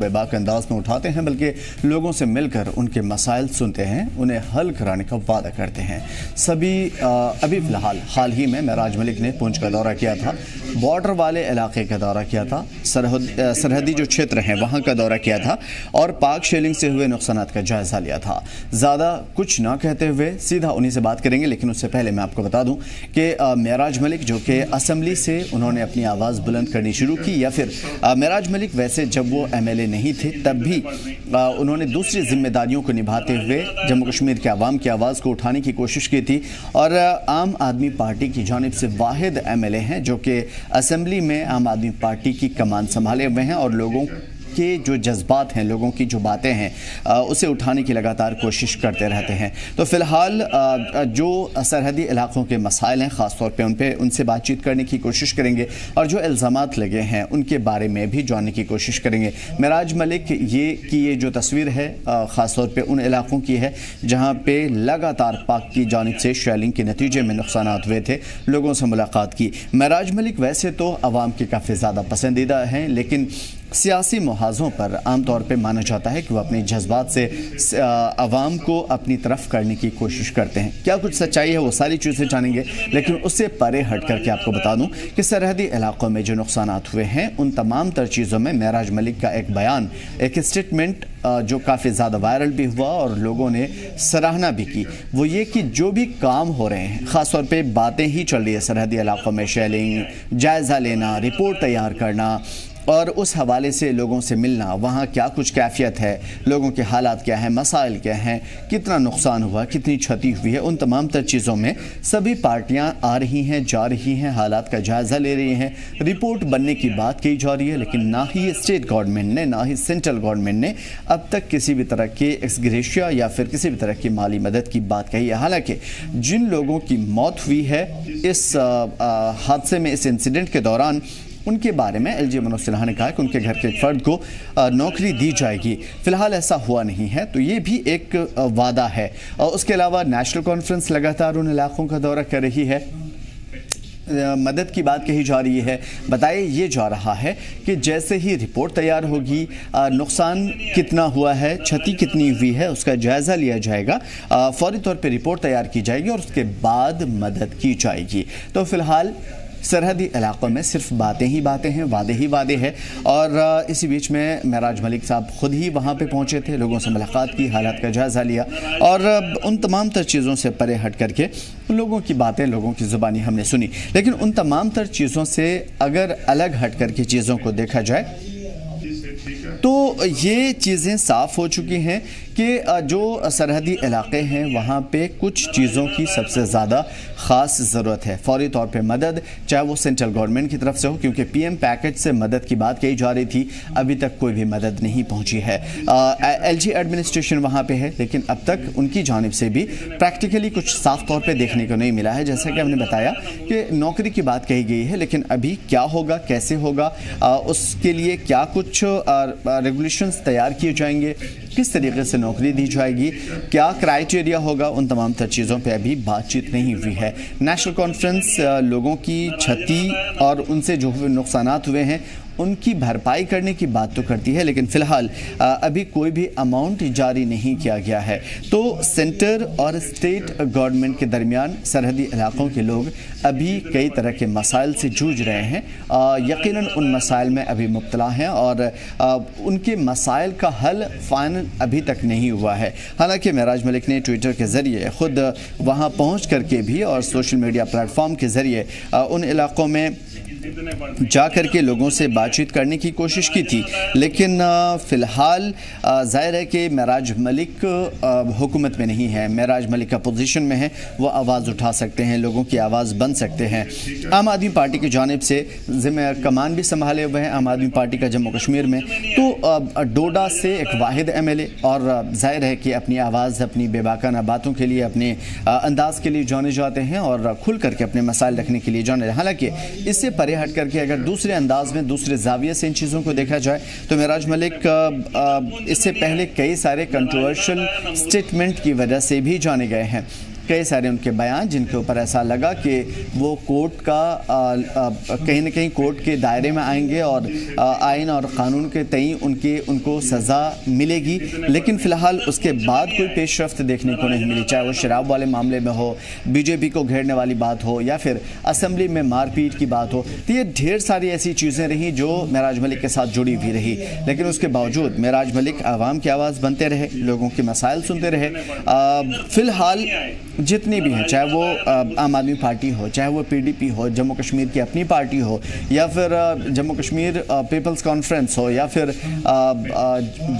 बेबाक अंदाज में उठाते हैं, बल्कि लोगों से मिलकर उनके मसाइल सुनते हैं, उन्हें हल कराने का वादा करते हैं। अभी फ़िलहाल हाल ही में महराज मलिक ने पुंछ का दौरा किया था, बॉर्डर वाले इलाके का दौरा किया था, सरहदी जो क्षेत्र हैं वहाँ का दौरा किया था और पाक शेलिंग से हुए नुकसानात का जायज़ा लिया था। ज़्यादा कुछ ना कहते हुए सीधा उन्हीं से बात करेंगे, लेकिन उससे पहले मैं आपको बता दूं कि महराज मलिक जो कि असम्बली से उन्होंने अपनी आवाज़ बुलंद करनी शुरू की, या फिर महराज मलिक वैसे जब वो MLA नहीं थे तब भी उन्होंने दूसरी जिम्मेदारियों को निभाते हुए जम्मू कश्मीर के अवाम की आवाज़ को उठाने की कोशिश की थी। और आम आदमी पार्टी की जानिब से वाहिद MLA हैं जो कि असम्बली में आम आदमी पार्टी की कमान संभाले हुए हैं और लोगों के जो जज्बात हैं, लोगों की जो बातें हैं उसे उठाने की लगातार कोशिश करते रहते हैं। तो फ़िलहाल जो सरहदी इलाक़ों के मसाइल हैं ख़ास तौर पे उनसे बातचीत करने की कोशिश करेंगे और जो इल्ज़ामात लगे हैं उनके बारे में भी जानने की कोशिश करेंगे। महराज मलिक ये जो तस्वीर है ख़ास तौर पे उन इलाक़ों की है जहाँ पे लगातार पाक की जानिब से शेलिंग के नतीजे में नुकसानात हुए थे। लोगों से मुलाकात की। महराज मलिक वैसे तो आवाम के काफ़ी ज़्यादा पसंदीदा हैं, लेकिन सियासी मुहाज़ों पर आमतौर पे माना जाता है कि वो अपने जज्बात से आवाम को अपनी तरफ करने की कोशिश करते हैं। क्या कुछ सच्चाई है वो सारी चीज़ें जानेंगे, लेकिन उससे परे हट करके आपको बता दूं कि सरहदी इलाक़ों में जो नुकसानात हुए हैं उन तमाम तर चीज़ों में महराज मलिक का एक बयान, एक स्टेटमेंट जो काफ़ी ज़्यादा वायरल भी हुआ और लोगों ने सराहना भी की, वो ये कि जो भी काम हो रहे हैं, ख़ास तौर पे बातें ही चल रही है सरहदी इलाक़ों में, शेलिंग, जायज़ा लेना, रिपोर्ट तैयार करना और उस हवाले से लोगों से मिलना, वहाँ क्या कुछ कैफियत है, लोगों के हालात क्या हैं, मसाइल क्या हैं, कितना नुकसान हुआ, कितनी क्षति हुई है, उन तमाम तर चीज़ों में सभी पार्टियाँ आ रही हैं, जा रही हैं, हालात का जायज़ा ले रही हैं, रिपोर्ट बनने की बात की जा रही है, लेकिन ना ही स्टेट गवर्नमेंट ने, ना ही सेंट्रल गवर्नमेंट ने अब तक किसी भी तरह के एक्स ग्रेशिया या फिर किसी भी तरह की माली मदद की बात कही है। हालांकि जिन लोगों की मौत हुई है इस हादसे में, इस इंसिडेंट के दौरान, उनके बारे में LG मनोज सिन्हा ने कहा कि उनके घर के एक फ़र्द को नौकरी दी जाएगी। फ़िलहाल ऐसा हुआ नहीं है, तो ये भी एक वादा है। और उसके अलावा नेशनल कॉन्फ्रेंस लगातार उन इलाक़ों का दौरा कर रही है, मदद की बात कही जा रही है। बताया ये जा रहा है कि जैसे ही रिपोर्ट तैयार होगी, नुकसान कितना हुआ है, क्षति कितनी हुई है, उसका जायज़ा लिया जाएगा, फौरी तौर पे रिपोर्ट तैयार की जाएगी और उसके बाद मदद की जाएगी। तो फ़िलहाल सरहदी इलाक़ों में सिर्फ बातें ही बातें हैं, वादे ही वादे हैं। और इसी बीच में महराज मलिक साहब ख़ुद ही वहाँ पे पहुँचे थे, लोगों से मुलाकात की, हालात का जायज़ा लिया और उन तमाम तर चीज़ों से परे हट करके लोगों की बातें, लोगों की ज़ुबानी हमने सुनी। लेकिन उन तमाम तर चीज़ों से अगर अलग हट करके चीज़ों को देखा जाए तो ये चीज़ें साफ़ हो चुकी हैं कि जो सरहदी इलाक़े हैं वहाँ पे कुछ चीज़ों की सबसे ज़्यादा ख़ास ज़रूरत है। फौरी तौर पे मदद, चाहे वो सेंट्रल गवर्नमेंट की तरफ से हो, क्योंकि PM पैकेज से मदद की बात कही जा रही थी, अभी तक कोई भी मदद नहीं पहुँची है। LG एडमिनिस्ट्रेशन वहाँ पे है, लेकिन अब तक उनकी जानिब से भी प्रैक्टिकली कुछ साफ़ तौर पर देखने को नहीं मिला है। जैसा कि हमने बताया कि नौकरी की बात कही गई है, लेकिन अभी क्या होगा, कैसे होगा, उसके लिए क्या कुछ रेगुलेशंस तैयार किए जाएंगे, किस तरीके से नौकरी दी जाएगी, क्या क्राइटेरिया होगा, उन तमाम तर चीज़ों पे अभी बातचीत नहीं हुई है। नेशनल कॉन्फ्रेंस लोगों की क्षति और उनसे जो नुकसानात हुए हैं उनकी भरपाई करने की बात तो करती है, लेकिन फ़िलहाल अभी कोई भी अमाउंट जारी नहीं किया गया है। तो सेंटर और स्टेट गवर्नमेंट के दरमियान सरहदी इलाक़ों के लोग अभी कई तरह के मसाइल से जूझ रहे हैं, यकीनन उन मसाइल में अभी मुब्तला हैं और उनके मसाइल का हल फ़ाइनल अभी तक नहीं हुआ है। हालांकि महराज मलिक ने ट्विटर के ज़रिए ख़ुद वहाँ पहुँच करके भी और सोशल मीडिया प्लेटफॉर्म के ज़रिए उन इलाक़ों में जा कर के लोगों से बातचीत करने की कोशिश की थी, लेकिन फ़िलहाल ज़ाहिर है कि महराज मलिक हुकूमत में नहीं है, महराज मलिक अपोजिशन में है, वो आवाज़ उठा सकते हैं, लोगों की आवाज़ बन सकते हैं। आम आदमी पार्टी की जानिब से ज़िम्मे कमान भी संभाले हुए हैं आम आदमी पार्टी का जम्मू कश्मीर में, तो डोडा से एक वाहिद MLA और ज़ाहिर है कि अपनी आवाज़, अपनी बेबाकाना बातों के लिए, अपने अंदाज़ के लिए जाने जाते हैं और खुल करके अपने मसाइल रखने के लिए जाने। हालाँकि इससे परे हट करके अगर दूसरे अंदाज में, दूसरे जाविये से इन चीज़ों को देखा जाए तो महराज मलिक इससे पहले कई सारे कंट्रोवर्शियल स्टेटमेंट की वजह से भी जाने गए हैं। कई सारे उनके बयान जिनके ऊपर ऐसा लगा कि वो कोर्ट का कहीं ना कहीं कोर्ट के दायरे में आएंगे और आइन और कानून के तई उनको सज़ा मिलेगी। लेकिन फ़िलहाल उसके बाद कोई पेशरफ्त देखने को नहीं मिली, चाहे वो शराब वाले मामले में हो, बीजेपी को घेरने वाली बात हो, या फिर असेंबली में मारपीट की बात हो। तो ये ढेर सारी ऐसी चीज़ें रहीं जो महराज मलिक के साथ जुड़ी हुई रही। लेकिन उसके बावजूद महराज मलिक आवाम की आवाज़ बनते रहे, लोगों के मसाइल सुनते रहे। फ़िलहाल जितनी भी हैं, चाहे वो आम आदमी पार्टी हो, चाहे वो पीडीपी हो, जम्मू कश्मीर की अपनी पार्टी हो, या फिर जम्मू कश्मीर पीपल्स कॉन्फ्रेंस हो, या फिर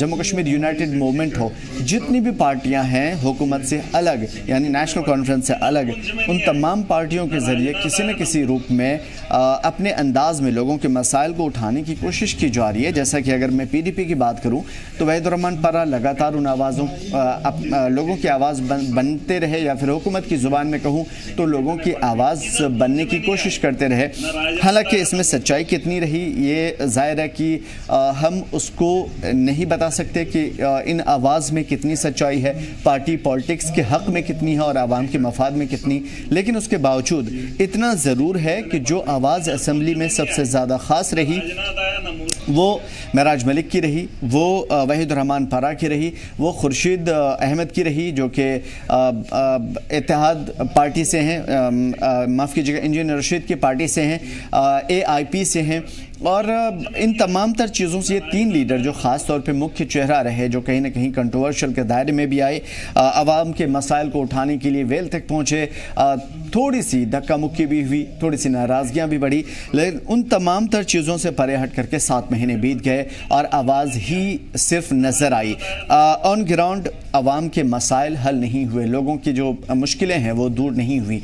जम्मू कश्मीर यूनाइटेड मूवमेंट हो, जितनी भी पार्टियां हैं हुकूमत से अलग यानी नेशनल कॉन्फ्रेंस से अलग, उन तमाम पार्टियों के ज़रिए किसी न किसी रूप में अपने अंदाज में लोगों के मसाइल को उठाने की कोशिश की जा रही है। जैसा कि अगर मैं पीडीपी की बात करूं तो वहीदुर्रहमान परा लगातार उन आवाज़ों लोगों की आवाज़ बनते रहे, या फिर हुकूमत की ज़ुबान में कहूं तो लोगों की आवाज़ बनने की कोशिश करते रहे। हालांकि इसमें सच्चाई कितनी रही ये ज़ाहिर है कि हम उसको नहीं बता सकते कि इन आवाज़ में कितनी सच्चाई है, पार्टी पॉलिटिक्स के हक़ में कितनी है और आवाम के मफाद में कितनी। लेकिन उसके बावजूद इतना ज़रूर है कि जो आवाज़ असेंबली में सबसे ज़्यादा ख़ास रही वो महराज मलिक की रही, वो वहीदुर्रहमान परा की रही, वो खुर्शीद अहमद की रही जो कि इत्तेहाद पार्टी से हैं, माफ़ कीजिएगा इंजीनियर रशीद की पार्टी से हैं, AIP से हैं। और इन तमाम तर चीज़ों से ये तीन लीडर जो ख़ास तौर पे मुख्य चेहरा रहे, जो कहीं ना कहीं कंट्रोवर्शियल के दायरे में भी आए, आवाम के मसाइल को उठाने के लिए वेल तक पहुँचे, थोड़ी सी धक्का मुक्की भी हुई, थोड़ी सी नाराज़गियाँ भी बढ़ी, लेकिन उन तमाम तर चीज़ों से परे हट करके 7 महीने बीत गए और आवाज़ ही सिर्फ नज़र आई। ऑन ग्राउंड आवाम के मसाइल हल नहीं हुए, लोगों की जो मुश्किलें हैं वो दूर नहीं हुई,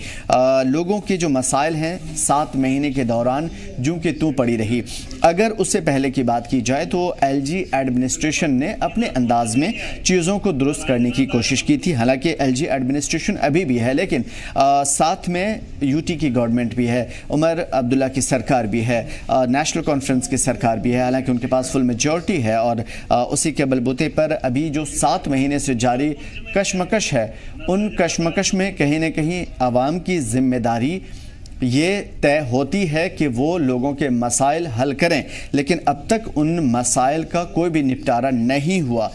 लोगों के जो मसाइल हैं 7 महीने के दौरान जूं कि तूं पड़ी रही। अगर उससे पहले की बात की जाए तो LG एडमिनिस्ट्रेशन ने अपने अंदाज में चीज़ों को दुरुस्त करने की कोशिश की थी। हालांकि LG एडमिनिस्ट्रेशन अभी भी है, लेकिन साथ में UT की गवर्नमेंट भी है, उमर अब्दुल्ला की सरकार भी है, नेशनल कॉन्फ्रेंस की सरकार भी है। हालांकि उनके पास फुल मेजॉरिटी है और उसी के बलबूते पर अभी जो 7 महीने से जारी कशमकश है, उन कशमकश में कहीं ना कहीं आवाम की जिम्मेदारी ये तय होती है कि वो लोगों के मसाइल हल करें। लेकिन अब तक उन मसाइल का कोई भी निपटारा नहीं हुआ।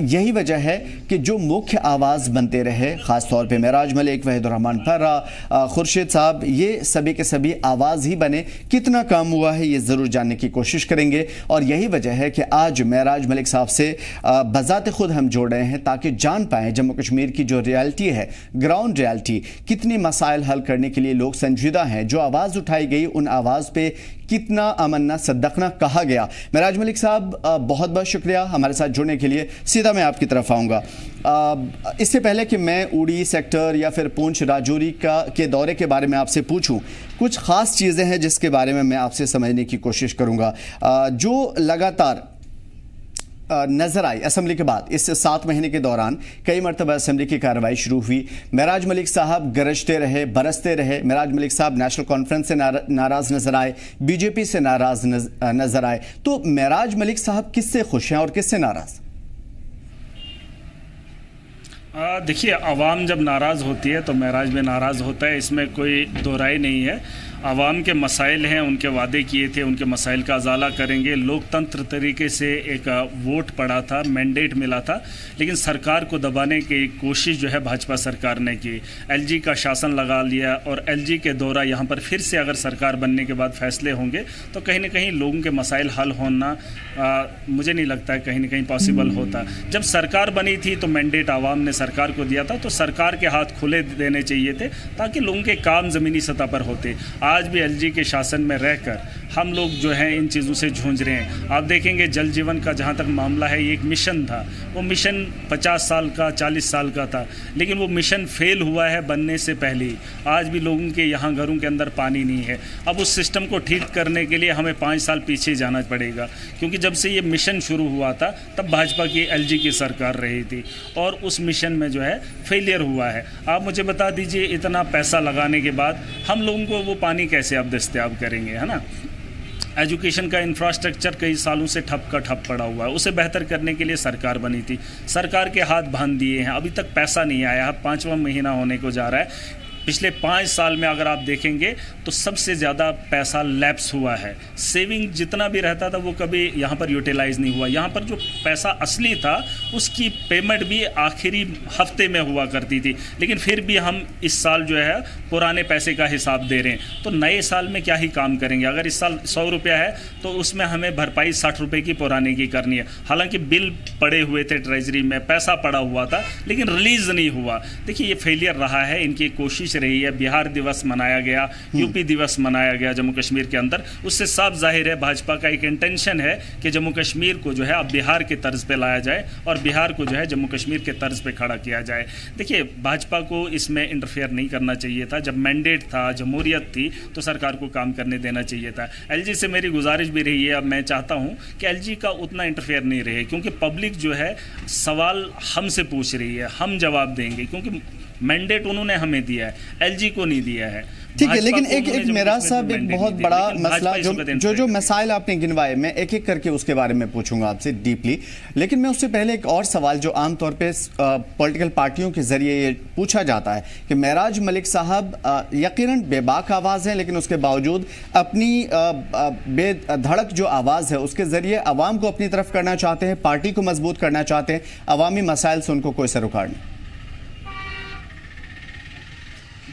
यही वजह है कि जो मुख्य आवाज़ बनते रहे, ख़ास तौर पे महराज मलिक, वहीदुर्रहमान परा, खुर्शीद साहब, ये सभी के सभी आवाज़ ही बने। कितना काम हुआ है ये ज़रूर जानने की कोशिश करेंगे और यही वजह है कि आज महराज मलिक साहब से बज़ाते खुद हम जोड़ रहे हैं ताकि जान पाएँ जम्मू कश्मीर की जो रियलिटी है, ग्राउंड रियलिटी, कितनी मसाइल हल करने के लिए लोग संजीदा हैं, जो आवाज़ उठाई गई उन आवाज़ पे कितना अमन्ना सद्दकना कहा गया। महराज मलिक साहब बहुत बहुत शुक्रिया हमारे साथ जुड़ने के लिए। सीधा मैं आपकी तरफ आऊँगा। इससे पहले कि मैं उड़ी सेक्टर या फिर पूंछ राजौरी के दौरे के बारे में आपसे पूछूं, कुछ ख़ास चीज़ें हैं जिसके बारे में मैं आपसे समझने की कोशिश करूँगा। जो लगातार नज़र आई असेंबली के बाद, इस 7 महीने के दौरान कई मरतबा असेंबली की कार्रवाई शुरू हुई, महराज मलिक साहब गरजते रहे, बरसते रहे। महराज मलिक साहब नेशनल कॉन्फ्रेंस से नाराज़ नज़र आए, बीजेपी से नाराज़ नज़र आए। तो महराज मलिक साहब किससे खुश हैं और किससे नाराज़? देखिए, आवाम जब नाराज़ होती है तो महराज में नाराज़ होता है, इसमें कोई दो राय नहीं है। आवाम के मसाइल हैं, उनके वादे किए थे, उनके मसाइल का अजाला करेंगे। लोकतंत्र तरीके से एक वोट पड़ा था, मैंडेट मिला था, लेकिन सरकार को दबाने की कोशिश जो है भाजपा सरकार ने की। LG का शासन लगा लिया और LG के दौरा यहाँ पर फिर से अगर सरकार बनने के बाद फैसले होंगे तो कहीं ना कहीं लोगों के मसाइल हल होना मुझे नहीं लगता है कहीं ना कहीं पॉसिबल होता। जब सरकार बनी थी तो मैंडेट आवाम ने सरकार को दिया था, तो सरकार के हाथ खुले देने चाहिए थे ताकि लोगों के काम ज़मीनी सतह पर होते। आज भी LG के शासन में रहकर हम लोग जो हैं इन चीज़ों से जूझ रहे हैं। आप देखेंगे जल जीवन का जहाँ तक मामला है, ये एक मिशन था, वो मिशन 50 साल का 40 साल का था, लेकिन वो मिशन फेल हुआ है बनने से पहले ही। आज भी लोगों के यहाँ घरों के अंदर पानी नहीं है। अब उस सिस्टम को ठीक करने के लिए हमें 5 साल पीछे जाना पड़ेगा, क्योंकि जब से ये मिशन शुरू हुआ था तब भाजपा की LG की सरकार रही थी और उस मिशन में जो है फेलियर हुआ है। आप मुझे बता दीजिए, इतना पैसा लगाने के बाद हम लोगों को वो पानी कैसे आप दस्तयाब करेंगे, है ना? एजुकेशन का इंफ्रास्ट्रक्चर कई सालों से ठप का ठप पड़ा हुआ है, उसे बेहतर करने के लिए सरकार बनी थी, सरकार के हाथ बांध दिए हैं, अभी तक पैसा नहीं आया, 5वां महीना होने को जा रहा है। पिछले 5 साल में अगर आप देखेंगे तो सबसे ज़्यादा पैसा लैप्स हुआ है। सेविंग जितना भी रहता था वो कभी यहाँ पर यूटिलाइज नहीं हुआ। यहाँ पर जो पैसा असली था उसकी पेमेंट भी आखिरी हफ्ते में हुआ करती थी, लेकिन फिर भी हम इस साल जो है पुराने पैसे का हिसाब दे रहे हैं। तो नए साल में क्या ही काम करेंगे? अगर इस साल 100 रुपया है तो उसमें हमें भरपाई 60 रुपये की पुराने की करनी है। हालांकि बिल पड़े हुए थे ट्रेजरी में, पैसा पड़ा हुआ था, लेकिन रिलीज़ नहीं हुआ। देखिए ये फेलियर रहा है, इनकी कोशिश रही है। बिहार दिवस मनाया गया, यूपी दिवस मनाया गया जम्मू कश्मीर के अंदर, उससे साफ जाहिर है भाजपा का एक इंटेंशन है कि जम्मू कश्मीर को जो है अब बिहार के तर्ज पे लाया जाए और बिहार को जो है जम्मू कश्मीर के तर्ज पे खड़ा किया जाए। देखिए भाजपा को इसमें इंटरफेयर नहीं करना चाहिए था। जब मैंडेट था, जमहूरियत थी, तो सरकार को काम करने देना चाहिए था। एलजी से मेरी गुजारिश भी रही है, अब मैं चाहता हूँ कि एलजी का उतना इंटरफेयर नहीं रहे, क्योंकि पब्लिक जो है सवाल हमसे पूछ रही है, हम जवाब देंगे, क्योंकि मैंडेट उन्होंने हमें दिया है, एलजी को नहीं दिया है। ठीक है, लेकिन एक मेरा साहब एक बहुत बड़ा मसला जो मसाइल आपने गिनवाए, मैं एक एक करके उसके बारे में पूछूंगा आपसे डीपली, लेकिन मैं उससे पहले एक और सवाल जो आमतौर पे पॉलिटिकल पार्टियों के जरिए ये पूछा जाता है कि महराज मलिक साहब यकीनन बेबाक आवाज़ हैं, लेकिन उसके बावजूद अपनी बेधड़क जो आवाज़ है उसके जरिए अवाम को अपनी तरफ करना चाहते हैं, पार्टी को मजबूत करना चाहते हैं, अवामी मसाइल से उनको कोई सरोकार नहीं।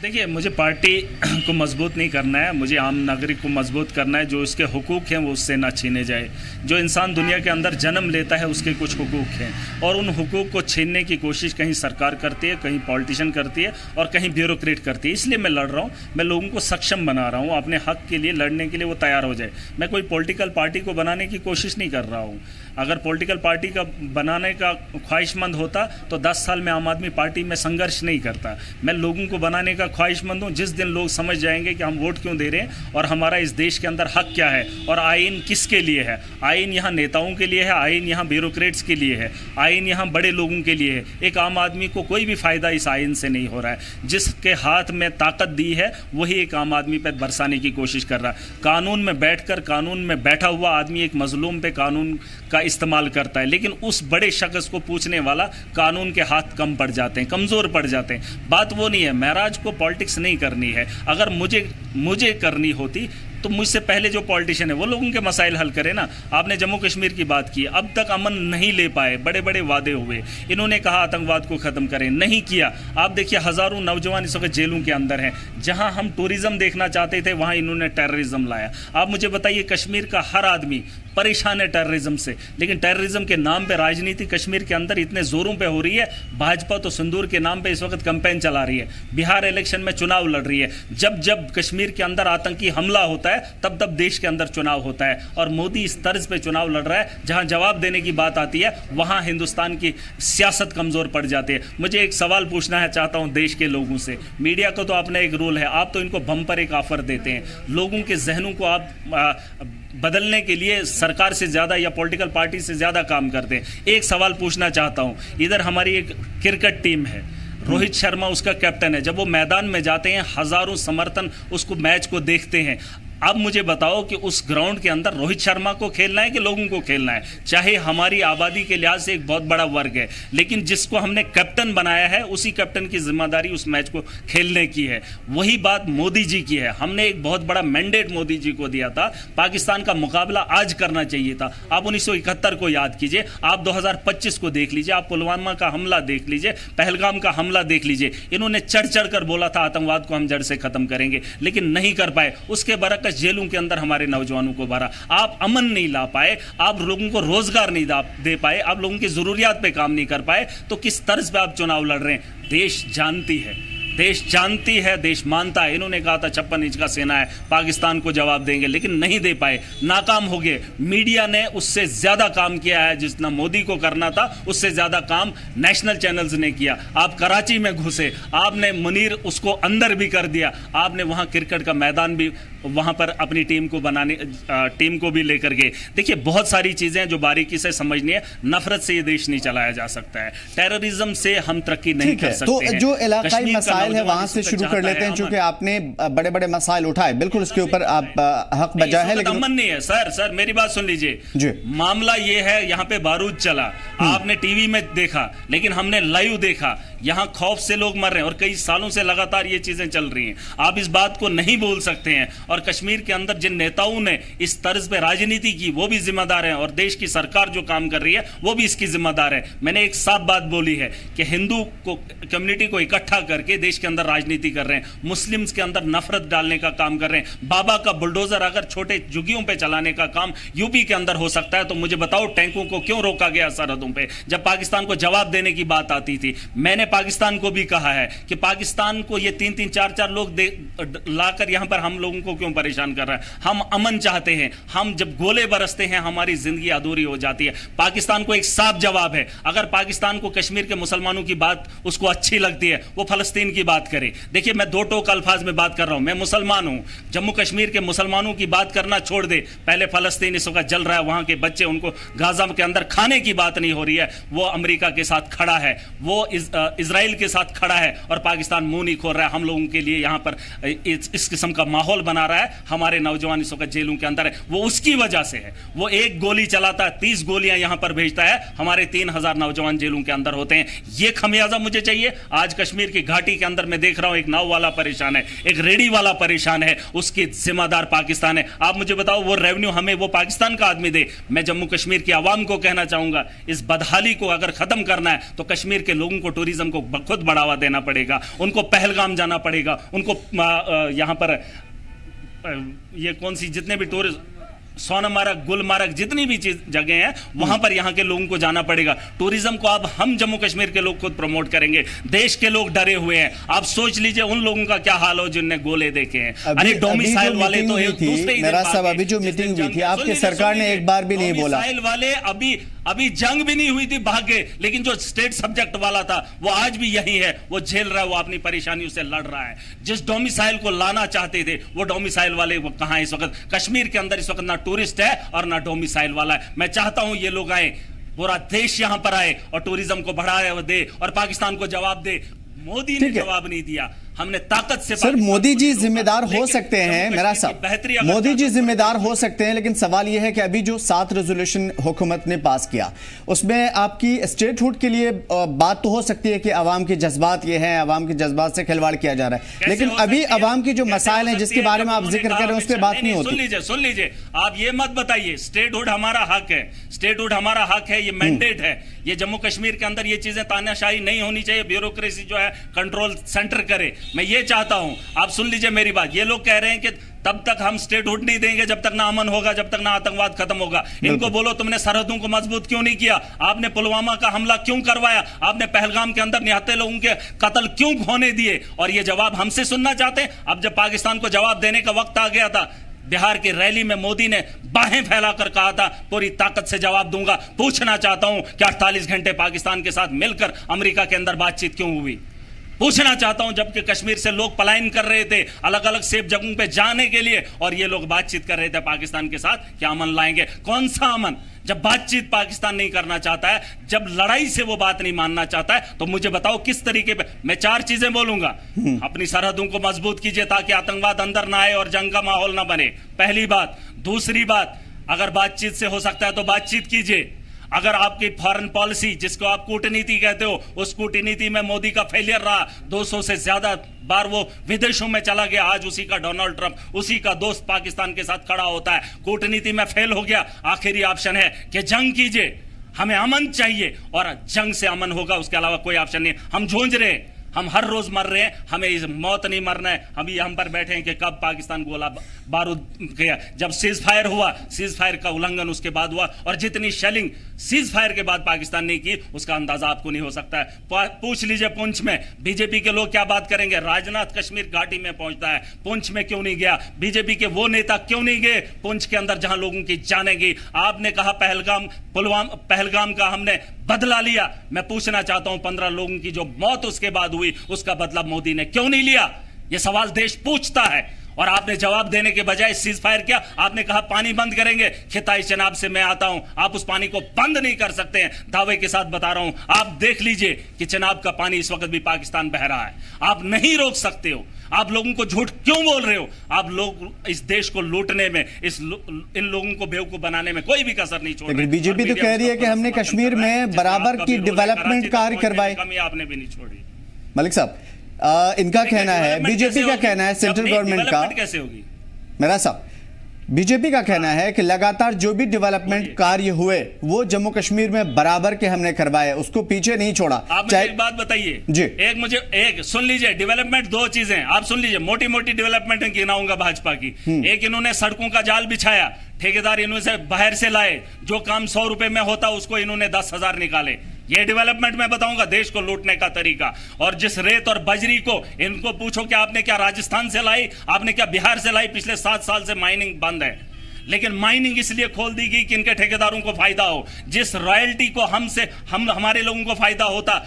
देखिए मुझे पार्टी को मजबूत नहीं करना है, मुझे आम नागरिक को मजबूत करना है। जो उसके हुकूक हैं वो उससे ना छीने जाए। जो इंसान दुनिया के अंदर जन्म लेता है उसके कुछ हुकूक हैं, और उन हुकूक को छीनने की कोशिश कहीं सरकार करती है, कहीं पॉलिटिशियन करती है और कहीं ब्यूरोक्रेट करती है। इसलिए मैं लड़ रहा हूँ, मैं लोगों को सक्षम बना रहा हूँ, अपने हक के लिए लड़ने के लिए वो तैयार हो जाए। मैं कोई पॉलिटिकल पार्टी को बनाने की कोशिश नहीं कर रहा हूँ। अगर पॉलिटिकल पार्टी का बनाने का ख्वाहिशमंद होता तो 10 साल में आम आदमी पार्टी में संघर्ष नहीं करता। मैं लोगों को बनाने का ख्वाहिशमंद हूँ। जिस दिन लोग समझ जाएंगे कि हम वोट क्यों दे रहे हैं और हमारा इस देश के अंदर हक क्या है और आइन किसके लिए है, आइन यहाँ नेताओं के लिए है, आइन यहाँ ब्यूरोक्रेट्स के लिए है, आइन यहाँ बड़े लोगों के लिए है। एक आम आदमी को कोई भी फ़ायदा इस आइन से नहीं हो रहा है। जिसके हाथ में ताकत दी है वही एक आम आदमी पर बरसाने की कोशिश कर रहा है। कानून में बैठकर कानून में बैठा हुआ आदमी एक मजलूम पे कानून का इस्तेमाल करता है, लेकिन उस बड़े शख्स को पूछने वाला कानून के हाथ कम पड़ जाते हैं, कमज़ोर पड़ जाते हैं। बात वो नहीं है। महराज को पॉलिटिक्स नहीं करनी है। अगर मुझे करनी होती तो मुझसे पहले जो पॉलिटिशियन है वो लोगों के मसाइल हल करे ना। आपने जम्मू कश्मीर की बात की, अब तक अमन नहीं ले पाए, बड़े बड़े वादे हुए। इन्होंने कहा आतंकवाद को ख़त्म करें, नहीं किया। आप देखिए हज़ारों नौजवान इस वक्त जेलों के अंदर हैं। जहां हम टूरिज़्म देखना चाहते थे वहां इन्होंने टेररिज्म लाया। आप मुझे बताइए, कश्मीर का हर आदमी परेशान है टेररिज्म से, लेकिन टेररिज्म के नाम पे राजनीति कश्मीर के अंदर इतने जोरों पे हो रही है। भाजपा तो सिंदूर के नाम पे इस वक्त कैंपेन चला रही है, बिहार इलेक्शन में चुनाव लड़ रही है। जब जब कश्मीर के अंदर आतंकी हमला होता है तब तब देश के अंदर चुनाव होता है, और मोदी इस तर्ज पे चुनाव लड़ रहा है। जहां जवाब देने की बात आती है वहां हिंदुस्तान की सियासत कमजोर पड़ जाती है। मुझे एक सवाल पूछना है चाहता हूं देश के लोगों से। मीडिया को तो अपना एक रोल है, आप तो इनको बम्पर एक ऑफर देते हैं। लोगों के जहनों को आप बदलने के लिए सरकार से ज़्यादा या पॉलिटिकल पार्टी से ज़्यादा काम करते हैं। एक सवाल पूछना चाहता हूं, इधर हमारी एक क्रिकेट टीम है, रोहित शर्मा उसका कैप्टन है। जब वो मैदान में जाते हैं हज़ारों समर्थन उसको मैच को देखते हैं। अब मुझे बताओ कि उस ग्राउंड के अंदर रोहित शर्मा को खेलना है कि लोगों को खेलना है? चाहे हमारी आबादी के लिहाज से एक बहुत बड़ा वर्ग है, लेकिन जिसको हमने कैप्टन बनाया है उसी कैप्टन की जिम्मेदारी उस मैच को खेलने की है। वही बात मोदी जी की है। हमने एक बहुत बड़ा मैंडेट मोदी जी को दिया था, पाकिस्तान का मुकाबला आज करना चाहिए था। आप 1971 को याद कीजिए, आप 2025 को देख लीजिए, आप पुलवामा का हमला देख लीजिए, पहलगाम का हमला देख लीजिए। इन्होंने चढ़ चढ़ कर बोला था आतंकवाद को हम जड़ से खत्म करेंगे, लेकिन नहीं कर पाए। उसके बरकस जेलों के अंदर हमारे नौजवानों को भरा। आप अमन नहीं ला पाए, आप लोगों को रोजगार नहीं दे पाए, आप लोगों की जरूरियात पे काम नहीं कर पाए, तो किस तर्ज पे आप चुनाव लड़ रहे हैं? देश जानती है, देश जानती है, देश मानता है। इन्होंने कहा था 56 इंच का सेना है, पाकिस्तान को जवाब देंगे, लेकिन नहीं दे पाए, नाकाम हो गए। मीडिया ने उससे ज़्यादा काम किया है, जितना मोदी को करना था उससे ज़्यादा काम नेशनल चैनल्स ने किया। आप कराची में घुसे, आपने मुनीर उसको अंदर भी कर दिया, आपने वहाँ क्रिकेट का मैदान भी वहां पर अपनी टीम को बनाने, टीम को भी लेकर गए। देखिए बहुत सारी चीजें जो बारीकी से समझनी है। नफरत से ये देश नहीं चलाया जा सकता है, टेररिज्म से हम तरक्की नहीं कर सकते तो हैं। जो इलाकाई कश्मीर का मसाइल है नौजवान वहां से इस पे शुरू कर चाहता लेते हैं, है क्योंकि अमन। आपने बड़े बड़े मसाइल उठाए, बिल्कुल उसके ऊपर आप हक बजा है, लेकिन अमन नहीं है सर मेरी बात सुन लीजिए। जी। मामला ये है, यहाँ पे बारूद चला, आपने टीवी में देखा, लेकिन हमने लाइव देखा, यहाँ खौफ से लोग मर रहे हैं और कई सालों से लगातार ये चीजें चल रही हैं। आप इस बात को नहीं बोल सकते हैं। और कश्मीर के अंदर जिन नेताओं ने इस तर्ज पे राजनीति की वो भी जिम्मेदार हैं, और देश की सरकार जो काम कर रही है वो भी इसकी जिम्मेदार है। मैंने एक साफ बात बोली है कि हिंदू को कम्युनिटी को इकट्ठा करके देश के अंदर राजनीति कर रहे हैं, मुस्लिम्स के अंदर नफरत डालने का काम कर रहे हैं। बाबा का बुलडोजर अगर छोटे झुग्गियों पे चलाने का काम यूपी के अंदर हो सकता है, तो मुझे बताओ टैंकों को क्यों रोका गया सरहदों पे जब पाकिस्तान को जवाब देने की बात आती थी। मैंने पाकिस्तान को भी कहा है कि पाकिस्तान को ये 3-3, 4-4 लोग लाकर यहां पर हम लोगों को क्यों परेशान कर रहा है। हम अमन चाहते हैं, हम जब गोले बरसते हैं हमारी जिंदगी अधूरी हो जाती है। पाकिस्तान को एक साफ जवाब है, अगर पाकिस्तान को कश्मीर के मुसलमानों की बात उसको अच्छी लगती है, वो फलस्तीन की बात करे। देखिए मैं दो टोक अल्फाज में बात कर रहा हूं, मैं मुसलमान हूं, जम्मू कश्मीर के मुसलमानों की बात करना छोड़ दे। पहले फलस्तीन इस वक्त जल रहा है, वहां के बच्चे, उनको गाजा के अंदर खाने की बात नहीं हो रही है, वो अमेरिका के साथ खड़ा है, वो इजराइल के साथ खड़ा है, और पाकिस्तान मुंह नहीं खोल रहा है हम लोगों के लिए। यहां पर इस किस्म का माहौल बना रहा है, हमारे नौजवान इस वक्त जेलों के अंदर है, वो उसकी वजह से है। वो एक गोली चलाता है, 30 गोलियां यहां पर भेजता है, हमारे 3000 नौजवान जेलों के अंदर होते हैं। ये खमियाजा मुझे चाहिए। आज कश्मीर की घाटी के अंदर मैं देख रहा हूं, एक नाव वाला परेशान है, एक रेडी वाला परेशान है, उसकी जिम्मेदार पाकिस्तान है। आप मुझे बताओ वो रेवेन्यू हमें वो पाकिस्तान का आदमी दे। मैं जम्मू कश्मीर की आवाम को कहना चाहूंगा, इस बदहाली को अगर खत्म करना है तो कश्मीर के लोगों को टूरिज्म को खुद बढ़ावा देना पड़ेगा, उनको पहलगाम जाना पड़ेगा, उनको यहां पर ये कौन सी जितने भी टूरिस्ट, सोनमर्ग, गुलमर्ग, जितनी भी चीज जगह हैं वहां पर यहाँ के लोगों को जाना पड़ेगा। टूरिज्म को अब हम जम्मू कश्मीर के लोग खुद प्रमोट करेंगे। देश के लोग डरे हुए हैं, आप सोच लीजिए उन लोगों का क्या हाल हो जिनने गोले देखे हैं। अरे डोमिसाइल वाले तो दूसरे ही मेरा साहब, अभी जो मीटिंग हुई थी आपकी सरकार ने एक बार भी नहीं बोला। डोमिसाइल वाले अभी जंग भी नहीं हुई थी, भाग गए, लेकिन जो स्टेट सब्जेक्ट वाला था वो आज भी यही है, वो झेल रहा है, वो अपनी परेशानियों से लड़ रहा है। जिस डोमिसाइल को लाना चाहते थे वो डोमिसाइल वाले वो कहां है इस वक्त। कश्मीर के अंदर इस वक्त ना टूरिस्ट है और ना डोमिसाइल वाला है। मैं चाहता हूं ये लोग आए, पूरा देश यहां पर आए और टूरिज्म को बढ़ावा दे और पाकिस्तान को जवाब दे। मोदी ने जवाब नहीं दिया, हमने ताकत से। सर मोदी जी जिम्मेदार हो सकते हैं, मेरा साहब, मोदी जी जिम्मेदार हो सकते हैं, लेकिन सवाल यह है कि अभी जो 7 रेजोल्यूशन हुकूमत ने पास किया उसमें आपकी स्टेटहुड के लिए बात तो हो सकती है कि अवाम के जज्बात ये हैं, अवाम के जज्बात से खिलवाड़ किया जा रहा है, लेकिन अभी अवाम की जो मसाइल हैं जिसके बारे में आप जिक्र कर रहे हैं उस पर बात नहीं होती। सुन लीजिए, आप ये मत बताइए स्टेटहुड हमारा हक है, स्टेटहुड हमारा हक है, ये मैंडेट है। ये जम्मू कश्मीर के अंदर ये चीजें तानाशाही नहीं होनी चाहिए, ब्यूरोक्रेसी जो है कंट्रोल सेंटर करे। मैं ये चाहता हूं, आप सुन लीजिए मेरी बात। ये लोग कह रहे हैं कि तब तक हम स्टेटहुड नहीं देंगे जब तक ना अमन होगा, जब तक ना आतंकवाद खत्म होगा। इनको बोलो तुमने सरहदों को मजबूत क्यों नहीं किया, आपने पुलवामा का हमला क्यों करवाया, आपने पहलगाम के अंदर निहत्थे लोगों के कत्ल क्यों होने दिए, और ये जवाब हमसे सुनना चाहते हैं। अब जब पाकिस्तान को जवाब देने का वक्त आ गया था, बिहार की रैली में मोदी ने बाहें फैलाकर कहा था पूरी ताकत से जवाब दूंगा। पूछना चाहता हूं कि 48 घंटे पाकिस्तान के साथ मिलकर अमेरिका के अंदर बातचीत क्यों हुई। पूछना चाहता हूं, जबकि कश्मीर से लोग पलायन कर रहे थे अलग अलग सेफ जगहों पे जाने के लिए, और ये लोग बातचीत कर रहे थे पाकिस्तान के साथ क्या अमन लाएंगे। कौन सा अमन, जब बातचीत पाकिस्तान नहीं करना चाहता है, जब लड़ाई से वो बात नहीं मानना चाहता है, तो मुझे बताओ किस तरीके पे। मैं 4 चीजें बोलूंगा। अपनी सरहदों को मजबूत कीजिए ताकि आतंकवाद अंदर ना आए और जंग का माहौल ना बने, पहली बात। दूसरी बात, अगर बातचीत से हो सकता है तो बातचीत कीजिए। अगर आपकी फॉरेन पॉलिसी जिसको आप कूटनीति कहते हो, उस कूटनीति में मोदी का फेलियर रहा, 200 से ज्यादा बार वो विदेशों में चला गया, आज उसी का डोनाल्ड ट्रंप, उसी का दोस्त पाकिस्तान के साथ खड़ा होता है, कूटनीति में फेल हो गया। आखिरी ऑप्शन है कि जंग कीजिए, हमें अमन चाहिए और जंग से अमन होगा, उसके अलावा कोई ऑप्शन नहीं। हम जूझ रहे हैं, हम हर रोज मर रहे हैं, हमें इस मौत नहीं मरना है। हम हम पर बैठे हैं कि कब पाकिस्तान गोला बारूद किया। जब सीज फायर हुआ, सीज फायर का उल्लंघन उसके बाद हुआ, और जितनी शेलिंग सीज फायर के बाद पाकिस्तान ने की उसका अंदाजा आपको नहीं हो सकता है। पूछ लीजिए पुंछ में बीजेपी के लोग क्या बात करेंगे। राजनाथ कश्मीर घाटी में पहुंचता है, पुंछ में क्यों नहीं गया। बीजेपी के वो नेता क्यों नहीं गए पुंछ के अंदर जहां लोगों की जाने गई। आपने कहा पहलगाम का हमने बदला लिया। मैं पूछना चाहता हूं 15 लोगों की जो मौत उसके बाद हुई उसका बदला मोदी ने क्यों नहीं लिया। यह सवाल देश पूछता है। और आपने जवाब देने के बजाय सीज फायर किया। आपने कहा पानी बंद करेंगे, खिताई चनाब से मैं आता हूं, आप उस पानी को बंद नहीं कर सकते हैं। दावे के साथ बता रहा हूं, आप देख लीजिए कि चनाब का पानी इस वक्त भी पाकिस्तान बह रहा है। आप नहीं रोक सकते हो। आप लोगों को झूठ क्यों बोल रहे हो? आप लोग इस देश को लूटने में, इन लोगों को बेवकूफ बनाने में कोई भी कसर नहीं छोड़ रहे। बीजेपी तो कह रही है कि हमने कश्मीर में बराबर की डेवलपमेंट कार्य करवाए, कमी आपने भी नहीं छोड़ी। मलिक साहब, इनका कहना है, बीजेपी का कहना है सेंट्रल गवर्नमेंट का कैसे होगी? मेरा साहब, बीजेपी का कहना है कि लगातार जो भी डेवलपमेंट कार्य हुए वो जम्मू कश्मीर में बराबर के हमने करवाए, उसको पीछे नहीं छोड़ा। आप मुझे एक बात बताइए जी, एक सुन लीजिए, डेवलपमेंट दो चीजें आप सुन लीजिए, मोटी मोटी डेवलपमेंट गिनाऊंगा भाजपा की। एक, इन्होंने सड़कों का जाल बिछाया, ठेकेदार इन्होंने बाहर से लाए, जो काम 100 रुपए में होता उसको इन्होंने 10,000 निकाले। ये डेवलपमेंट मैं बताऊंगा, देश को लूटने का तरीका। और जिस रेत और बजरी को, इनको पूछो कि आपने क्या राजस्थान से लाई, आपने क्या बिहार से लाई? पिछले 7 साल से माइनिंग बंद है, लेकिन माइनिंग इसलिए खोल दी गई कि इनके ठेकेदारों को फायदा हो। जिस रॉयल्टी को हमारे लोगों को फायदा होता,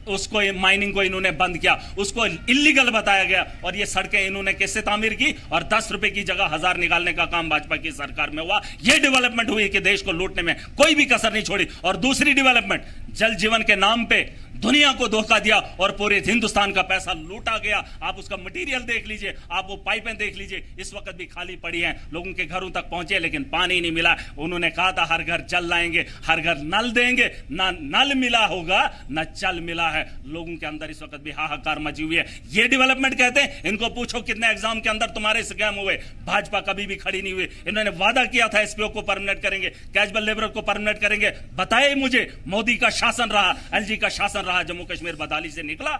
उसको माइनिंग को इन्होंने बंद किया, उसको इलीगल बताया गया। और ये सड़कें इन्होंने कैसे तामीर की, और 10 रुपए की जगह 1000 निकालने का काम भाजपा की सरकार में हुआ। ये डेवलपमेंट हुई कि देश को लूटने में कोई भी कसर नहीं छोड़ी। और दूसरी डेवलपमेंट, जल जीवन के नाम पे दुनिया को धोखा दिया और पूरे हिंदुस्तान का पैसा लूटा गया। आप उसका मटेरियल देख लीजिए, आप वो पाइपें देख लीजिए, इस वक्त भी खाली पड़ी हैं, लोगों के घरों तक पहुंचे लेकिन पानी नहीं मिला। उन्होंने कहा था हर घर जल लाएंगे, हर घर नल देंगे, ना नल मिला होगा ना जल मिला है। लोगों के अंदर इस वक्त भी हाहाकार मची हुई है। ये डेवलपमेंट कहते हैं? इनको पूछो कितने एग्जाम के अंदर तुम्हारे स्कैम हुए। भाजपा कभी भी खड़ी नहीं हुई। इन्होंने वादा किया था एसपीओ को परमानेंट करेंगे, कैजुअल लेबर को परमानेंट करेंगे। बताए मुझे, मोदी का शासन रहा, एलजी का शासन रहा, जम्मू कश्मीर बदहाली से निकला?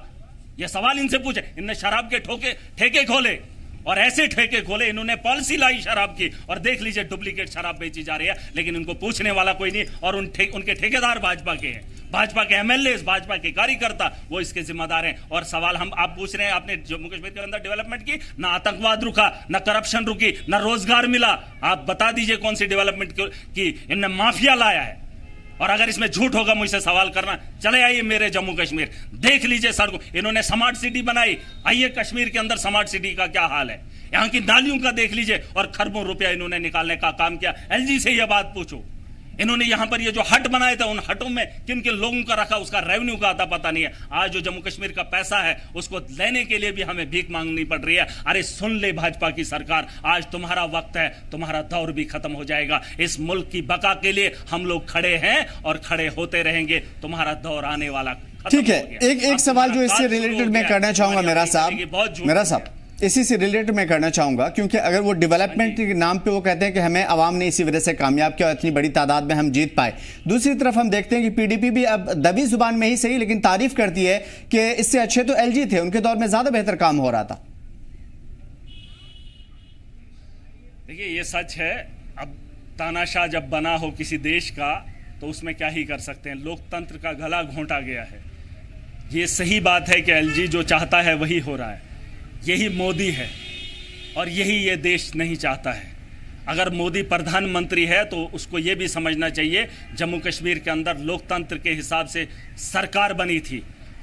यह सवाल इनसे पूछे। इनने शराब के ठेके खोले, और ऐसे ठेके खोले, इन्होंने पॉलिसी लाई शराब की, और देख लीजिए डुप्लीकेट शराब बेची जा रही है, लेकिन इनको पूछने वाला कोई नहीं। और उनके ठेकेदार भाजपा के हैं, भाजपा के एमएलए, भाजपा के कार्यकर्ता, वो इसके जिम्मेदार हैं। और सवाल आप पूछ रहे हैं, आपने जम्मू कश्मीर के अंदर डेवलपमेंट की, ना आतंकवाद रुका, ना करप्शन रुकी, ना रोजगार मिला। आप बता दीजिए कौन सी डेवलपमेंट की? इनने माफिया लाया है। और अगर इसमें झूठ होगा मुझसे सवाल करना, चले आइए मेरे जम्मू कश्मीर, देख लीजिए सड़कों। इन्होंने स्मार्ट सिटी बनाई, आइए कश्मीर के अंदर स्मार्ट सिटी का क्या हाल है, यहां की नालियों का देख लीजिए। और खरबों रुपया इन्होंने निकालने का काम किया। एलजी से यह बात पूछो, इन्होंने यहां पर ये जो हट बनाए थे, उन हटों में किन किन लोगों का रखा, उसका रेवेन्यू का आता पता नहीं है। आज जो जम्मू कश्मीर का पैसा है उसको लेने के लिए भी हमें भीख मांगनी पड़ रही है। अरे सुन ले भाजपा की सरकार, आज तुम्हारा वक्त है, तुम्हारा दौर भी खत्म हो जाएगा। इस मुल्क की बका के लिए हम लोग खड़े हैं और खड़े होते रहेंगे। तुम्हारा दौर आने वाला ठीक है। एक सवाल जो इससे रिलेटेड मैं करना चाहूंगा मेरा साहब, इसी से रिलेटेड मैं करना चाहूंगा, क्योंकि अगर वो डेवलपमेंट के नाम पे वो कहते हैं कि हमें आवाम ने इसी वजह से कामयाब किया और इतनी बड़ी तादाद में हम जीत पाए, दूसरी तरफ हम देखते हैं कि पीडीपी भी अब दबी जुबान में ही सही लेकिन तारीफ करती है कि इससे अच्छे तो एलजी थे, उनके दौर में ज्यादा बेहतर काम हो रहा था। देखिए ये सच है, अब तानाशाह जब बना हो किसी देश का तो उसमें क्या ही कर सकते हैं। लोकतंत्र का गला घोंटा गया है। ये सही बात है कि एलजी जो चाहता है वही हो रहा है। यही मोदी है और यही ये देश नहीं चाहता है। अगर मोदी प्रधानमंत्री है तो उसको ये भी समझना चाहिए जम्मू कश्मीर के अंदर लोकतंत्र के हिसाब से सरकार बनी थी।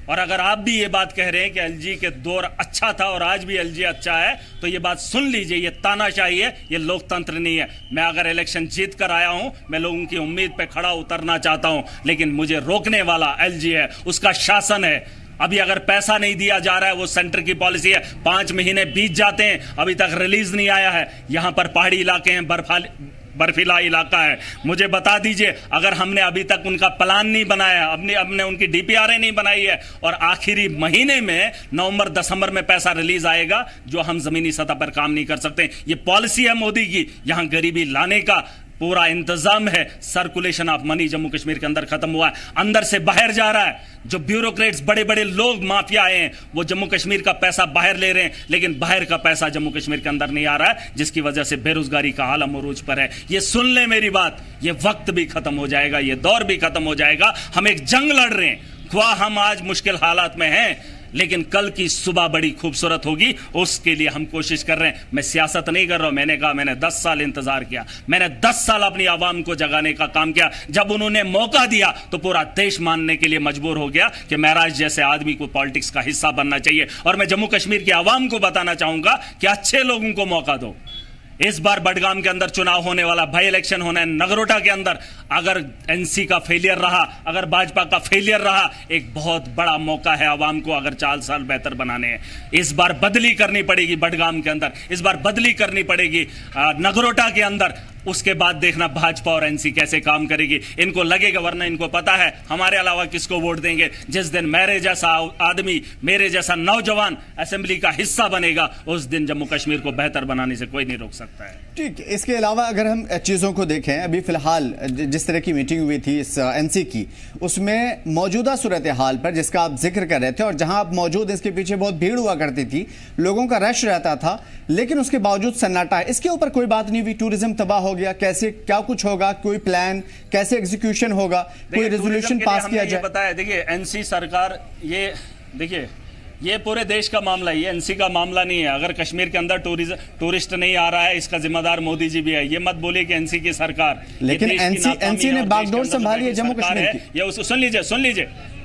और अगर आप भी ये बात कह रहे हैं कि एलजी के दौर अच्छा था और आज भी एलजी अच्छा है, तो ये बात सुन लीजिए, ये तानाशाही है, ये लोकतंत्र नहीं है। मैं अगर इलेक्शन जीत कर आया हूं, मैं लोगों की उम्मीद पे खड़ा उतरना चाहता हूं, लेकिन मुझे रोकने वाला एलजी है, उसका शासन है। अभी अगर पैसा नहीं दिया जा रहा है, वो सेंटर की पॉलिसी है, 5 महीने बीत जाते हैं, अभी तक रिलीज नहीं आया है। यहां पर पहाड़ी इलाके हैं, बर्फीला इलाका है। मुझे बता दीजिए, अगर हमने अभी तक उनका प्लान नहीं बनाया, हमने उनकी डीपीआरए नहीं बनाई है, और आखिरी महीने में नवंबर दिसंबर में पैसा रिलीज आएगा, जो हम जमीनी सतह पर काम नहीं कर सकते। ये पॉलिसी है मोदी की, यहां गरीबी लाने का पूरा इंतजाम है। Circulation of money Jammu Kashmir के अंदर खत्म हुआ है, अंदर से बाहर जा रहा है। जो ब्यूरोक्रेट्स, बड़े बड़े लोग, माफिया आए हैं, वो जम्मू कश्मीर का पैसा बाहर ले रहे हैं, लेकिन बाहर का पैसा जम्मू कश्मीर के अंदर नहीं आ रहा है, जिसकी वजह से बेरोजगारी का आलम उरूज पर है। ये सुन ले मेरी बात, ये वक्त भी खत्म हो जाएगा, ये दौर भी खत्म हो जाएगा। हम एक जंग लड़ रहे हैं, ख्वाह हम आज मुश्किल हालात में हैं, लेकिन कल की सुबह बड़ी खूबसूरत होगी, उसके लिए हम कोशिश कर रहे हैं। मैं सियासत नहीं कर रहा हूं, मैंने कहा मैंने 10 साल इंतजार किया, मैंने 10 साल अपनी आवाम को जगाने का काम किया। जब उन्होंने मौका दिया तो पूरा देश मानने के लिए मजबूर हो गया कि महराज जैसे आदमी को पॉलिटिक्स का हिस्सा बनना चाहिए। और मैं जम्मू कश्मीर की आवाम को बताना चाहूंगा कि अच्छे लोगों को मौका दो। इस बार बडगाम के अंदर चुनाव होने वाला, बाई इलेक्शन होना है नगरोटा के अंदर। अगर एनसी का फेलियर रहा, अगर भाजपा का फेलियर रहा, एक बहुत बड़ा मौका है आवाम को अगर 4 साल बेहतर बनाने हैं। इस बार बदली करनी पड़ेगी बडगाम के अंदर, इस बार बदली करनी पड़ेगी नगरोटा के अंदर। उसके बाद देखना भाजपा और एनसी कैसे काम करेगी। इनको लगेगा, वरना इनको पता है हमारे अलावा किसको वोट देंगे। जिस दिन मेरे जैसा आदमी, मेरे जैसा नौजवान असेंबली का हिस्सा बनेगा, उस दिन जम्मू कश्मीर को बेहतर बनाने से कोई नहीं रोक सकता है। ठीक, इसके अलावा अगर हम चीज़ों को देखें, अभी फिलहाल जिस तरह की मीटिंग हुई थी इस एनसी की, उसमें मौजूदा सूरत हाल पर जिसका आप जिक्र कर रहे थे और जहां आप मौजूद, इसके पीछे बहुत भीड़ हुआ करती थी, लोगों का रश रहता था, लेकिन उसके बावजूद सन्नाटा है। इसके ऊपर कोई बात नहीं हुई, टूरिज्म तबाह हो गया, कैसे क्या कुछ होगा, कोई प्लान, कैसे एग्जीक्यूशन होगा, कोई रेजोल्यूशन पास किया जाए? बताया, देखिए एनसी सरकार, ये देखिए ये पूरे देश का मामला है, ये एनसी का मामला नहीं है। अगर कश्मीर के अंदर टूरिस्ट नहीं आ रहा है, इसका जिम्मेदार मोदी जी भी है। ये मत बोलिए कि एनसी की सरकार, लेकिन एनसी ने बागडोर संभाली है जम्मू कश्मीर की। ये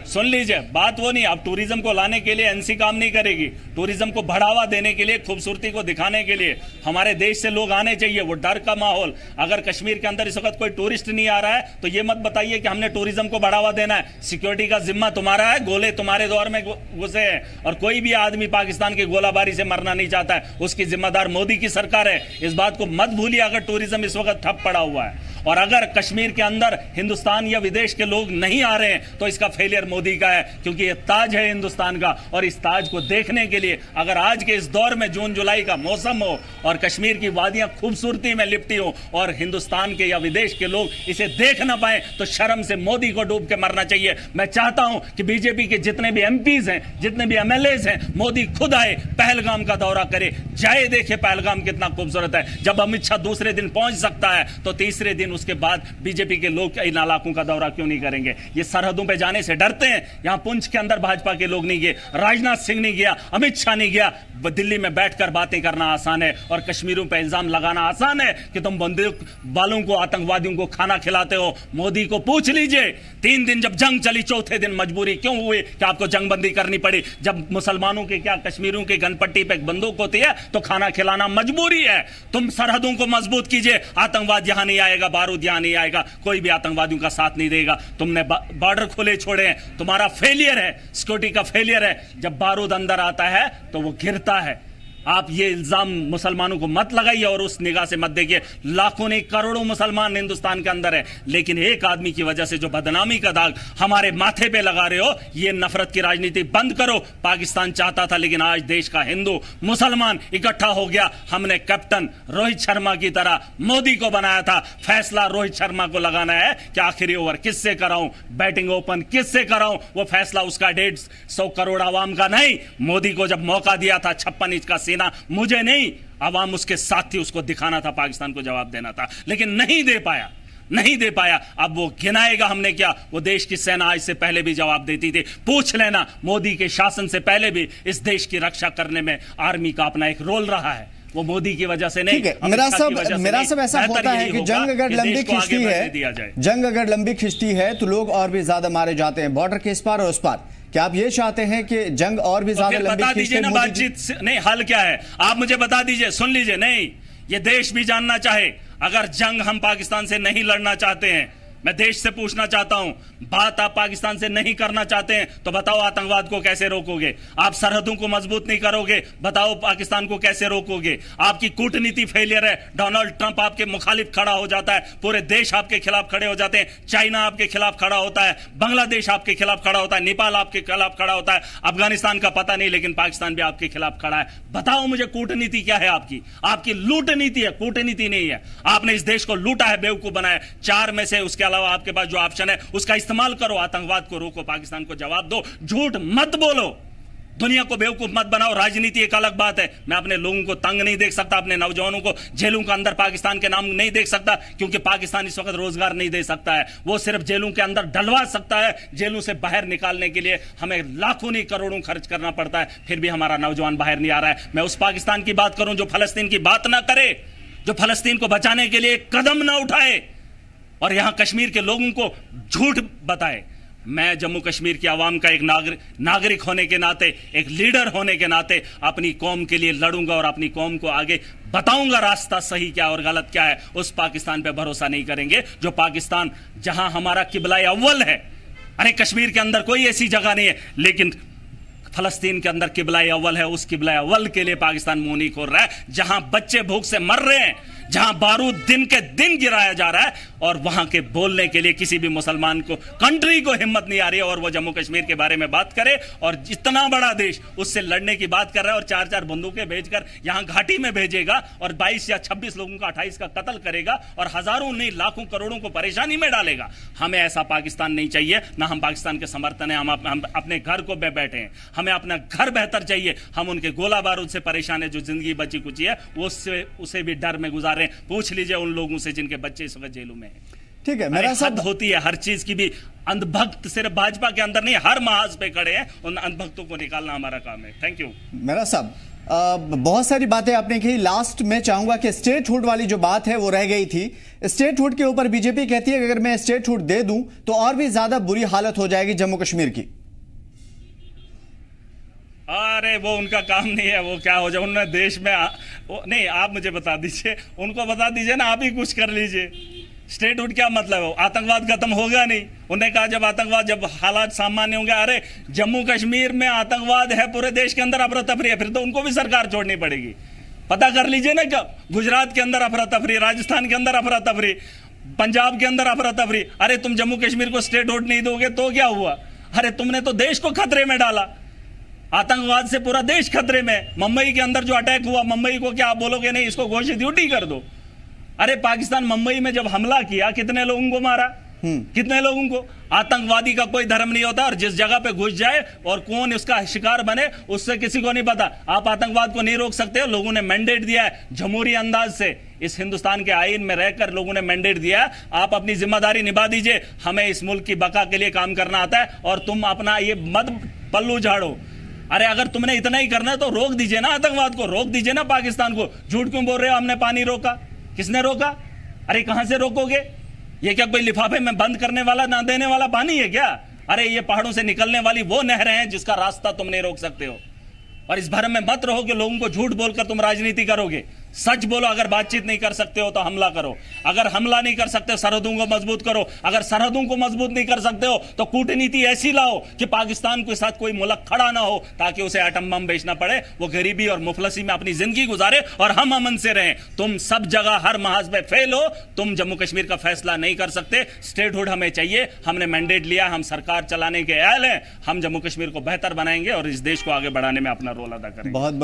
सुन लीजिए, बात वो नहीं। अब टूरिज्म को लाने के लिए एनसी काम नहीं करेगी। टूरिज्म को बढ़ावा देने के लिए, खूबसूरती को दिखाने के लिए हमारे देश से लोग आने चाहिए। वो डर का माहौल, अगर कश्मीर के अंदर इस वक्त कोई टूरिस्ट नहीं आ रहा है तो ये मत बताइए कि हमने टूरिज्म को बढ़ावा देना है। सिक्योरिटी का जिम्मा तुम्हारा है, गोले तुम्हारे दौर में घुसे हैं और कोई भी आदमी पाकिस्तान की गोलाबारी से मरना नहीं चाहता है। उसकी जिम्मेदार मोदी की सरकार है। इस बात को मत भूलिए। अगर टूरिज्म इस वक्त ठप पड़ा हुआ है और अगर कश्मीर के अंदर हिंदुस्तान या विदेश के लोग नहीं आ रहे हैं तो इसका फेलियर मोदी का है, क्योंकि ये ताज है हिंदुस्तान का। और इस ताज को देखने के लिए अगर आज के इस दौर में जून जुलाई का मौसम हो और कश्मीर की वादियां खूबसूरती में लिपटी हो और हिंदुस्तान के या विदेश के लोग इसे देख ना पाए तो शर्म से मोदी को डूब के मरना चाहिए। मैं चाहता हूं कि बीजेपी के जितने भी एमपीज हैं, जितने भी एमएलएज हैं, मोदी खुद आए, पहलगाम का दौरा करे, जाए देखे पहलगाम कितना खूबसूरत है। जब अमित शाह दूसरे दिन पहुंच सकता है तो तीसरे दिन उसके बाद बीजेपी के लोग इन इलाकों का दौरा क्यों नहीं करेंगे? ये सरहदों पे जाने से डरते हैं। यहां पुंछ के अंदर भाजपा के लोग नहीं गए, राजनाथ सिंह नहीं गया, अमित शाह नहीं गया। दिल्ली में बैठकर बातें करना आसान है और कश्मीरों पे इल्जाम लगाना आसान है कि तुम बंदूक वालों को, आतंकवादियों को खाना खिलाते हो। मोदी को पूछ लीजिए, 3 दिन जब जंग चली, चौथे दिन मजबूरी क्यों हुई कि आपको जंगबंदी करनी पड़ी? जब मुसलमानों के, क्या कश्मीरियों के गनपट्टी पे बंदूक होती है तो खाना खिलाना मजबूरी है। तुम सरहदों को मजबूत कीजिए, आतंकवाद यहां नहीं आएगा, बारूद यहां नहीं आएगा, कोई भी आतंकवादियों का साथ नहीं देगा। तुमने बॉर्डर खुले छोड़े हैं, तुम्हारा फेलियर है, सिक्योरिटी का फेलियर है। जब बारूद अंदर आता है तो वो गिरता है। आप ये इल्जाम मुसलमानों को मत लगाइए और उस निगाह से मत देखिए। लाखों नहीं करोड़ों मुसलमान हिंदुस्तान के अंदर है, लेकिन एक आदमी की वजह से जो बदनामी का दाग हमारे माथे पे लगा रहे हो, ये नफरत की राजनीति बंद करो। पाकिस्तान चाहता था, लेकिन आज देश का हिंदू मुसलमान इकट्ठा हो गया। हमने कैप्टन रोहित शर्मा की तरह मोदी को बनाया था। फैसला रोहित शर्मा को लगाना है कि आखिरी ओवर किससे कराऊं, बैटिंग ओपन किससे कराऊं। वो फैसला उसका 150 करोड़ आवाम का नहीं। मोदी को जब मौका दिया था 56 इंच का मुझे नहीं, आवाम उसके साथ थी, उसको दिखाना था, पाकिस्तान को जवाब देना था, लेकिन नहीं दे पाया। अब वो गिनाएगा हमने क्या। वो देश की सेना आज से पहले भी जवाब देती थी। पूछ लेना, मोदी के शासन से पहले भी इस देश की रक्षा करने में आर्मी का अपना एक रोल रहा है। वो मोदी की वजह से नहीं। मेरा सब ऐसा होता है कि जंग अगर लंबी खिंचती है तो लोग और भी ज्यादा मारे जाते हैं, बॉर्डर के इस पार और उस पार। क्या आप ये चाहते हैं कि जंग और भी ज्यादा लंबी बता दीजिए ना, बातचीत नहीं, हल क्या है आप मुझे बता दीजिए। सुन लीजिए, नहीं, ये देश भी जानना चाहे। अगर जंग हम पाकिस्तान से नहीं लड़ना चाहते हैं, मैं देश से पूछना चाहता हूं, बात आप पाकिस्तान से नहीं करना चाहते हैं तो बताओ आतंकवाद को कैसे रोकोगे? आप सरहदों को मजबूत नहीं करोगे, बताओ पाकिस्तान को कैसे रोकोगे? आपकी कूटनीति फेलियर है। डोनाल्ड ट्रंप आपके मुखालिफ खड़ा हो जाता है, पूरे देश आपके खिलाफ खड़े हो जाते हैं, चाइना आपके खिलाफ खड़ा होता है, बांग्लादेश आपके खिलाफ खड़ा होता है, नेपाल आपके खिलाफ खड़ा होता है, अफगानिस्तान का पता नहीं, लेकिन पाकिस्तान भी आपके खिलाफ खड़ा है। बताओ मुझे कूटनीति क्या है आपकी? आपकी लूट नीति है, कूटनीति नहीं है। आपने इस देश को लूटा है, बेवकूफ बनाया। 4 में से उसके अलावा आपके पास जो ऑप्शन है उसका इस्तेमाल करो, आतंकवाद को रोको, पाकिस्तान को जवाब दो, झूठ मत बोलो। दुनिया को बेवकूफ मत बनाओ। राजनीति एक अलग बात है। मैं अपने लोगों को तंग नहीं देख सकता, अपने नौजवानों को जेलों के अंदर पाकिस्तान के नाम नहीं देख सकता, क्योंकि पाकिस्तान इस वक्त रोजगार नहीं दे सकता है। वो सिर्फ जेलों के अंदर डलवा सकता है। जेलों से बाहर निकालने के लिए हमें लाखों नहीं करोड़ों खर्च करना पड़ता है, फिर भी हमारा नौजवान बाहर नहीं आ रहा है। मैं उस पाकिस्तान की बात करूं जो फलस्तीन की बात ना करे, जो फलस्तीन को बचाने के लिए एक कदम ना उठाए और यहां कश्मीर के लोगों को झूठ बताए। मैं जम्मू कश्मीर की आवाम का एक नागरिक होने के नाते, एक लीडर होने के नाते अपनी कौम के लिए लड़ूंगा और अपनी कौम को आगे बताऊंगा रास्ता सही क्या और गलत क्या है। उस पाकिस्तान पे भरोसा नहीं करेंगे जो पाकिस्तान जहां हमारा किबला अव्वल है। अरे कश्मीर के अंदर कोई ऐसी जगह नहीं है, लेकिन फलस्तीन के अंदर किबला अव्वल है। उस किबला अव्वल के लिए पाकिस्तान मुंह नहीं खोल रहा है। जहां बच्चे भूख से मर रहे हैं, जहां बारूद दिन के दिन गिराया जा रहा है, और वहां के बोलने के लिए किसी भी मुसलमान को, कंट्री को हिम्मत नहीं आ रही है। और वो जम्मू कश्मीर के बारे में बात करे और इतना बड़ा देश उससे लड़ने की बात कर रहा है, और 4-4 बंदूकें भेजकर यहां घाटी में भेजेगा और 22 या 26 लोगों का 28 का कत्ल करेगा और हजारों नहीं लाखों करोड़ों को परेशानी में डालेगा। हमें ऐसा पाकिस्तान नहीं चाहिए। ना हम पाकिस्तान के समर्थन है, हम अपने घर को बैठे हैं। हमें अपना घर बेहतर चाहिए। हम उनके गोला बारूद से परेशान है, जो जिंदगी बची कुची है वो उसे भी डर में गुजार रहे हैं। पूछ लीजिए उन लोगों से जिनके बच्चे इस वक्त जेलों में हैं। ठीक है, मेरा हद होती है हर चीज की भी। अंधभक्त सिर्फ भाजपा के अंदर नहीं, हर महाज पे खड़े हैं। उन अंधभक्तों को निकालना हमारा काम है। Thank you. मेरा साहब, बहुत सारी बातें आपने कही। लास्ट में चाहूंगा कि स्टेटहुड वाली जो बात है वो रह गई थी। स्टेटहुड के ऊपर बीजेपी कहती है कि अगर मैं स्टेटहुड दे दूं तो और भी ज्यादा बुरी हालत हो जाएगी जम्मू कश्मीर की। अरे वो उनका काम नहीं है, वो क्या हो जाए उन्होंने देश में नहीं। आप मुझे बता दीजिए, उनको बता दीजिए ना, आप ही कुछ कर लीजिए। स्टेटहुड क्या मतलब है? आतंकवाद खत्म होगा नहीं। उन्होंने कहा जब हालात सामान्य होंगे। अरे जम्मू कश्मीर में आतंकवाद है, पूरे देश के अंदर अफरा तफरी है, फिर तो उनको भी सरकार छोड़नी पड़ेगी। पता कर लीजिए ना, कब गुजरात के अंदर अफरा तफरी, राजस्थान के अंदर अफरा तफरी, पंजाब के अंदर अफरा तफरी। अरे तुम जम्मू कश्मीर को स्टेटहुड नहीं दोगे तो क्या हुआ? अरे तुमने तो देश को खतरे में डाला। आतंकवाद से पूरा देश खतरे में। मुंबई के अंदर जो अटैक हुआ, मुंबई को क्या आप बोलोगे नहीं इसको घोषित ड्यूटी कर दो? अरे पाकिस्तान मुंबई में जब हमला किया कितने लोगों को मारा, कितने लोगों को? आतंकवादी का कोई धर्म नहीं होता, और जिस जगह पे घुस जाए और कौन इसका शिकार बने उससे किसी को नहीं पता। आप आतंकवाद को नहीं रोक सकते हो। लोगों ने मैंडेट दिया है जमहूरी अंदाज से, इस हिंदुस्तान के आईन में रहकर लोगों ने मैंडेट दिया है। आप अपनी जिम्मेदारी निभा दीजिए। हमें इस मुल्क की बका के लिए काम करना आता है, और तुम अपना ये मत पल्लू झाड़ो। अरे अगर तुमने इतना ही करना है तो रोक दीजिए ना आतंकवाद को, रोक दीजिए ना पाकिस्तान को। झूठ क्यों बोल रहे हो हमने पानी रोका? किसने रोका? अरे कहां से रोकोगे? ये क्या कोई लिफाफे में बंद करने वाला, ना देने वाला पानी है क्या? अरे ये पहाड़ों से निकलने वाली वो नहरें हैं जिसका रास्ता तुम नहीं रोक सकते हो। और इस भरम में मत रहो कि लोगों को झूठ बोलकर तुम राजनीति करोगे। सच बोलो। अगर बातचीत नहीं कर सकते हो तो हमला करो। अगर हमला नहीं कर सकते सरहदों को मजबूत करो। अगर सरहदों को मजबूत नहीं कर सकते हो तो कूटनीति ऐसी लाओ कि पाकिस्तान के साथ कोई मुल्क खड़ा ना हो, ताकि उसे एटम बम बेचना पड़े, वो गरीबी और मुफलसी में अपनी जिंदगी गुजारे और हम अमन से रहें। तुम सब जगह हर महाज में फेल हो। तुम जम्मू कश्मीर का फैसला नहीं कर सकते। स्टेटहुड हमें चाहिए। हमने मैंडेट लिया, हम सरकार चलाने के अहल हैं। हम जम्मू कश्मीर को बेहतर बनाएंगे और इस देश को आगे बढ़ाने में अपना रोल अदा करेंगे। बहुत